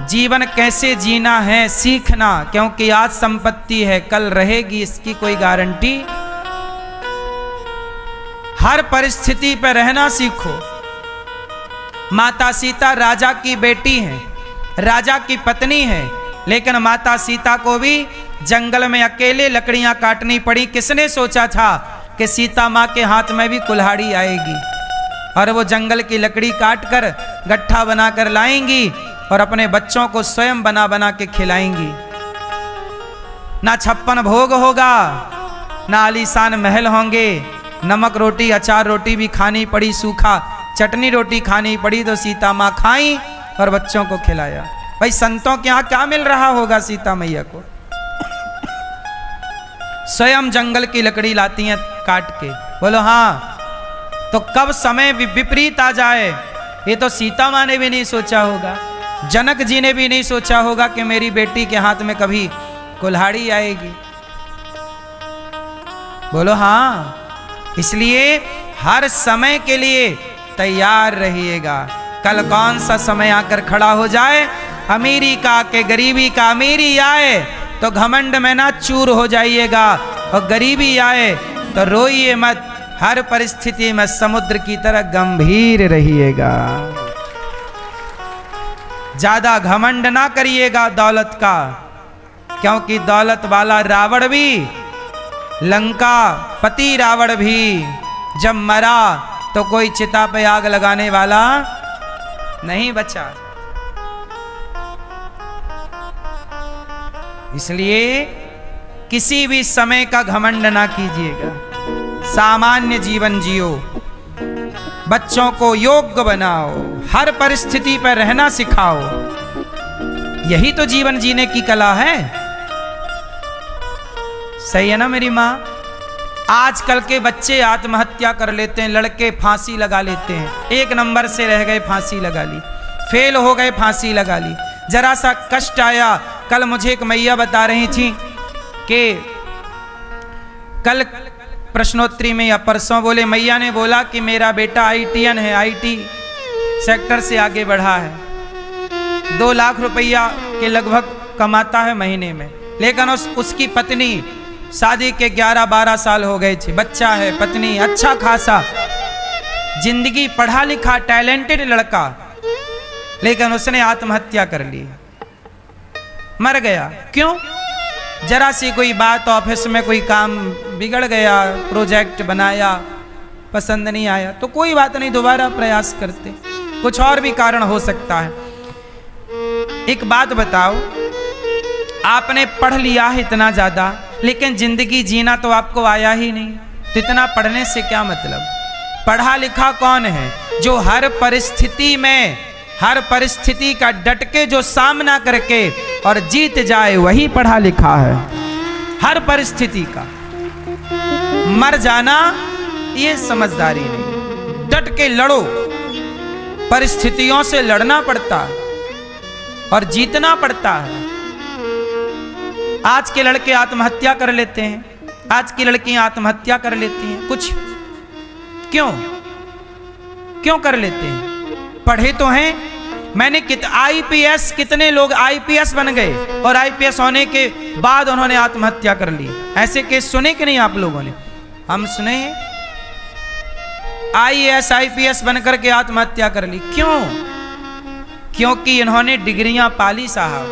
A: जीवन कैसे जीना है सीखना, क्योंकि आज संपत्ति है, कल रहेगी, इसकी कोई गारंटी। हर परिस्थिति पर रहना सीखो। माता सीता राजा की बेटी हैं, राजा की पत्नी है, लेकिन माता सीता को भी जंगल में अकेले लकड़ियां काटनी पड़ी। किसने सोचा था कि सीता माँ के हाथ में भी कुल्हाड़ी आएगी और वो जंगल की लकड़ी काट कर गट्ठा बनाकर लाएंगी और अपने बच्चों को स्वयं बना बना के खिलाएंगी। ना 56 भोग होगा, ना आलीशान महल होंगे। नमक रोटी अचार रोटी भी खानी पड़ी, सूखा चटनी रोटी खानी पड़ी, तो सीता माँ खाई और बच्चों को खिलाया। भाई संतों के यहाँ क्या मिल रहा होगा सीता मैया को? स्वयं जंगल की लकड़ी लाती हैं काट के। बोलो हाँ। तो कब समय विपरीत आ जाए, ये तो सीता माँ ने भी नहीं सोचा होगा, जनक जी ने भी नहीं सोचा होगा कि मेरी बेटी के हाथ में कभी कुल्हाड़ी आएगी। बोलो हाँ। इसलिए हर समय के लिए तैयार रहिएगा। कल कौन सा समय आकर खड़ा हो जाए, अमीरी का के गरीबी का, अमीरी आए तो घमंड में ना चूर हो जाइएगा, और गरीबी आए तो रोइए मत। हर परिस्थिति में समुद्र की तरह गंभीर रहिएगा। ज्यादा घमंड ना करिएगा दौलत का, क्योंकि दौलत वाला रावण भी, लंका पति रावण भी जब मरा तो कोई चिता पे आग लगाने वाला नहीं बचा। इसलिए किसी भी समय का घमंड ना कीजिएगा, सामान्य जीवन जियो, बच्चों को योग्य बनाओ, हर परिस्थिति पर रहना सिखाओ। यही तो जीवन जीने की कला है। सही है ना मेरी माँ? आजकल के बच्चे आत्महत्या कर लेते हैं, लड़के फांसी लगा लेते हैं। 1 नंबर से रह गए, फांसी लगा ली, फेल हो गए, फांसी लगा ली। जरा सा कष्ट आया। कल मुझे एक मैया बता रही थी कि कल प्रश्नोत्तरी में या परसों बोले, मैया ने बोला कि मेरा बेटा आईटीएन है, आईटी सेक्टर से आगे बढ़ा है, 2 लाख रुपया के लगभग कमाता है महीने में, लेकिन उसकी पत्नी, शादी के 11-12 साल हो गए थे, बच्चा है, पत्नी, अच्छा खासा जिंदगी, पढ़ा लिखा टैलेंटेड लड़का, लेकिन उसने आत्महत्या कर ली, मर गया। क्यों? जरा सी कोई बात, ऑफिस में कोई काम बिगड़ गया, प्रोजेक्ट बनाया, पसंद नहीं आया, तो कोई बात नहीं, दोबारा प्रयास करते। कुछ और भी कारण हो सकता है। एक बात बताओ, आपने पढ़ लिया है इतना ज्यादा, लेकिन जिंदगी जीना तो आपको आया ही नहीं, तो इतना पढ़ने से क्या मतलब? पढ़ा लिखा कौन है? जो हर परिस्थिति में, हर परिस्थिति का डट के जो सामना करके और जीत जाए, वही पढ़ा लिखा है। हर परिस्थिति का मर जाना ये समझदारी नहीं। डट के लड़ो, परिस्थितियों से लड़ना पड़ता है और जीतना पड़ता है। आज के लड़के आत्महत्या कर लेते हैं, आज की लड़कियां आत्महत्या कर लेती हैं। कुछ क्यों कर लेते हैं? पढ़े तो हैं। मैंने आईपीएस, कितने लोग आईपीएस बन गए और आईपीएस होने के बाद उन्होंने आत्महत्या कर ली। ऐसे केस सुने कि नहीं आप लोगों ने? हम सुने हैं। आईएएस आईपीएस बनकर के आत्महत्या कर ली। क्यों? क्योंकि इन्होंने डिग्रियां पाली साहब,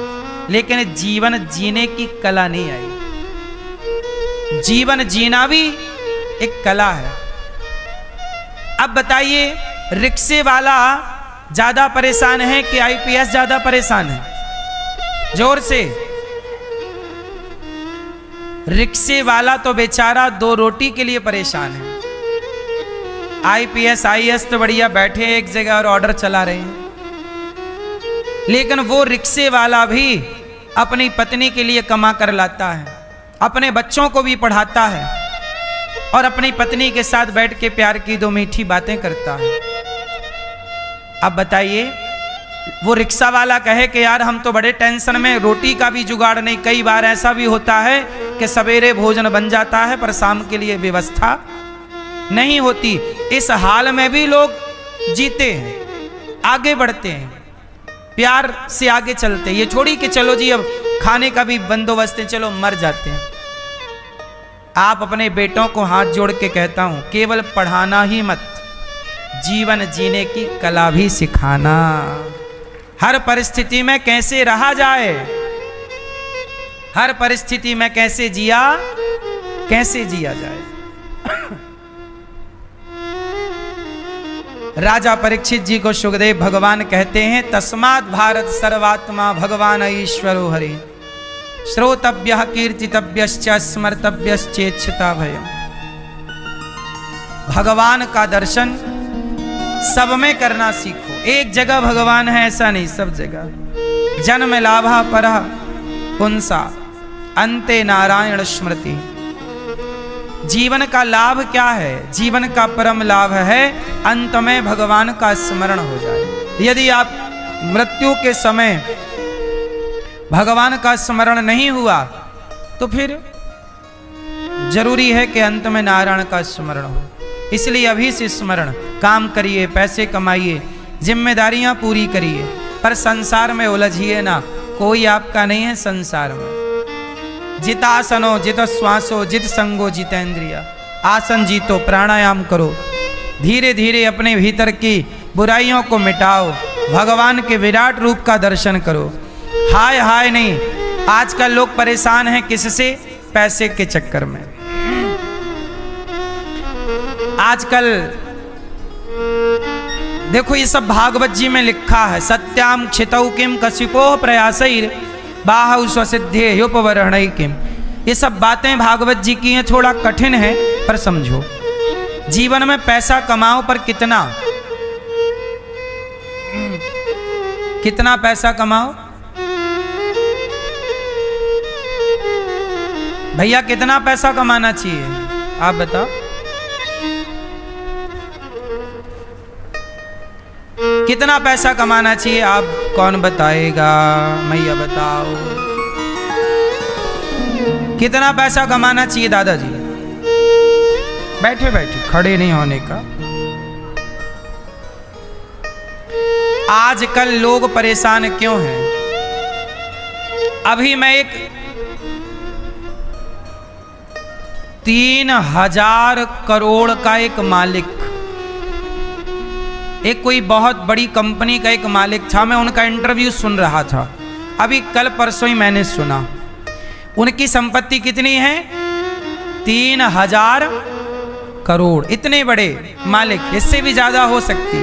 A: लेकिन जीवन जीने की कला नहीं आई। जीवन जीना भी एक कला है। अब बताइए, रिक्शे वाला ज्यादा परेशान है कि आईपीएस ज्यादा परेशान है? जोर से। रिक्शे वाला तो बेचारा 2 रोटी के लिए परेशान है। आईपीएस आईएएस तो बढ़िया बैठे एक जगह और ऑर्डर चला रहे हैं, लेकिन वो रिक्शे वाला भी अपनी पत्नी के लिए कमा कर लाता है, अपने बच्चों को भी पढ़ाता है और अपनी पत्नी के साथ बैठ के प्यार की 2 मीठी बातें करता है। अब बताइए, वो रिक्शा वाला कहे कि यार हम तो बड़े टेंशन में, रोटी का भी जुगाड़ नहीं। कई बार ऐसा भी होता है कि सवेरे भोजन बन जाता है पर शाम के लिए व्यवस्था नहीं होती। इस हाल में भी लोग जीते हैं, आगे बढ़ते हैं, प्यार से आगे चलते हैं। ये छोड़ी कि चलो जी अब खाने का भी बंदोबस्त है, चलो मर जाते हैं। आप अपने बेटों को हाथ जोड़ के कहता हूं, केवल पढ़ाना ही मत, जीवन जीने की कला भी सिखाना। हर परिस्थिति में कैसे रहा जाए, हर परिस्थिति में कैसे जिया जाए। राजा परीक्षित जी को सुखदेव भगवान कहते हैं, तस्मात् भारत सर्वात्मा भगवान ईश्वरो हरि, श्रोतव्यः कीर्तितव्यश्च स्मर्तव्यश्चेच्छता भयम्। भगवान का दर्शन सब में करना सीखो। एक जगह भगवान है ऐसा नहीं, सब जगह। जन्म लाभा परः पुंसा अंते नारायण स्मृति। जीवन का लाभ क्या है? जीवन का परम लाभ है अंत में भगवान का स्मरण हो जाए। यदि आप मृत्यु के समय भगवान का स्मरण नहीं हुआ तो फिर जरूरी है कि अंत में नारायण का स्मरण हो। इसलिए अभी से स्मरण, काम करिए, पैसे कमाइए, जिम्मेदारियां पूरी करिए, पर संसार में उलझिए ना। कोई आपका नहीं है संसार में। जितासनो जित श्वासो जित संगो जितेंद्रिय। आसन जीतो, प्राणायाम करो, धीरे धीरे अपने भीतर की बुराइयों को मिटाओ, भगवान के विराट रूप का दर्शन करो। हाय हाय नहीं, आजकल लोग परेशान हैं किससे? पैसे के चक्कर में। आजकल देखो ये सब भागवत जी में लिखा है। सत्याम क्षितौ किम कशिपो प्रयासैर बाहु स्वसिद्धे युपवरणै किम। ये सब बातें भागवत जी की हैं, थोड़ा कठिन है पर समझो। जीवन में पैसा कमाओ, पर कितना पैसा कमाओ? भैया कितना पैसा कमाना चाहिए आप बताओ? कितना पैसा कमाना चाहिए? आप कौन बताएगा? मैया बताओ कितना पैसा कमाना चाहिए? दादाजी बैठे बैठे, खड़े नहीं होने का। आजकल लोग परेशान क्यों हैं? अभी मैं एक 3000 करोड़ का एक मालिक, एक कोई बहुत बड़ी कंपनी का एक मालिक था। मैं उनका इंटरव्यू सुन रहा था, अभी कल परसों ही मैंने सुना। उनकी संपत्ति कितनी है? 3000 करोड़। इतने बड़े मालिक, इससे भी ज्यादा हो सकती।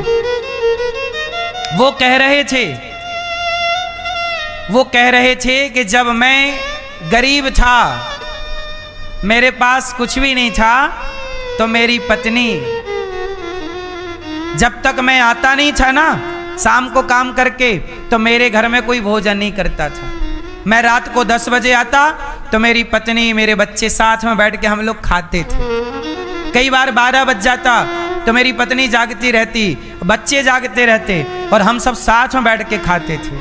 A: वो कह रहे थे कि जब मैं गरीब था, मेरे पास कुछ भी नहीं था, तो मेरी पत्नी, जब तक मैं आता नहीं था ना शाम को काम करके, तो मेरे घर में कोई भोजन नहीं करता था। मैं रात को 10 बजे आता तो मेरी पत्नी, मेरे बच्चे साथ में बैठ के हम लोग खाते थे। कई बार 12 बज जाता तो मेरी पत्नी जागती रहती, बच्चे जागते रहते, और हम सब साथ में बैठ के खाते थे,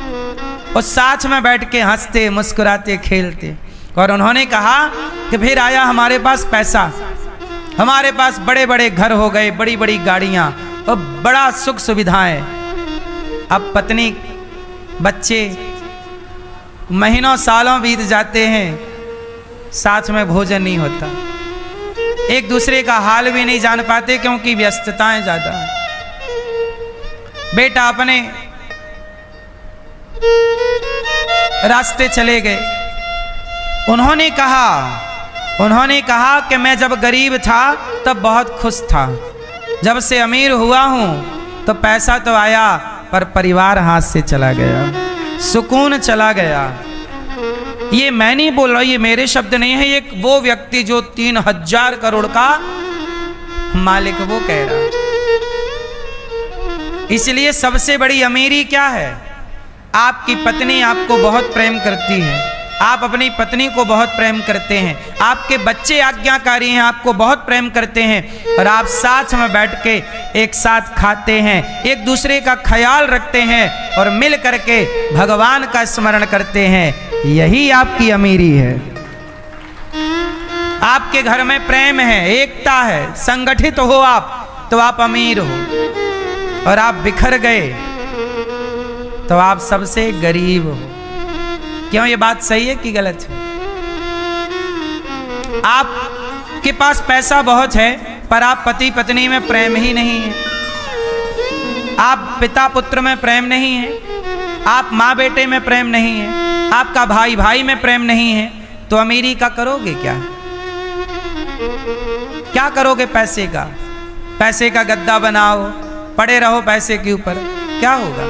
A: और साथ में बैठ के हंसते मुस्कुराते खेलते। और उन्होंने कहा कि फिर आया हमारे पास पैसा, हमारे पास बड़े बड़े घर हो गए, बड़ी बड़ी गाड़ियाँ और बड़ा सुख सुविधाएं। अब पत्नी, बच्चे, महीनों सालों बीत जाते हैं, साथ में भोजन नहीं होता, एक दूसरे का हाल भी नहीं जान पाते क्योंकि व्यस्तताएं ज्यादा। बेटा अपने रास्ते चले गए। उन्होंने कहा कि मैं जब गरीब था तब बहुत खुश था, जब से अमीर हुआ हूं तो पैसा तो आया पर परिवार हाथ से चला गया, सुकून चला गया। ये मैं नहीं बोल रहा, ये मेरे शब्द नहीं है, ये वो व्यक्ति जो 3000 करोड़ का मालिक वो कह रहा। इसलिए सबसे बड़ी अमीरी क्या है? आपकी पत्नी आपको बहुत प्रेम करती है, आप अपनी पत्नी को बहुत प्रेम करते हैं, आपके बच्चे आज्ञाकारी हैं, आपको बहुत प्रेम करते हैं, और आप साथ में बैठ के एक साथ खाते हैं, एक दूसरे का ख्याल रखते हैं और मिल करके भगवान का स्मरण करते हैं। यही आपकी अमीरी है। आपके घर में प्रेम है, एकता है, संगठित हो आप तो आप अमीर हो, और आप बिखर गए तो आप सबसे गरीब हो। क्यों? ये बात सही है कि गलत है? आपके पास पैसा बहुत है पर आप पति पत्नी में प्रेम ही नहीं है, आप पिता पुत्र में प्रेम नहीं है, आप माँ बेटे में प्रेम नहीं है, आपका भाई भाई में प्रेम नहीं है, तो अमीरी का करोगे क्या? क्या करोगे पैसे का? पैसे का गद्दा बनाओ, पड़े रहो पैसे के ऊपर, क्या होगा?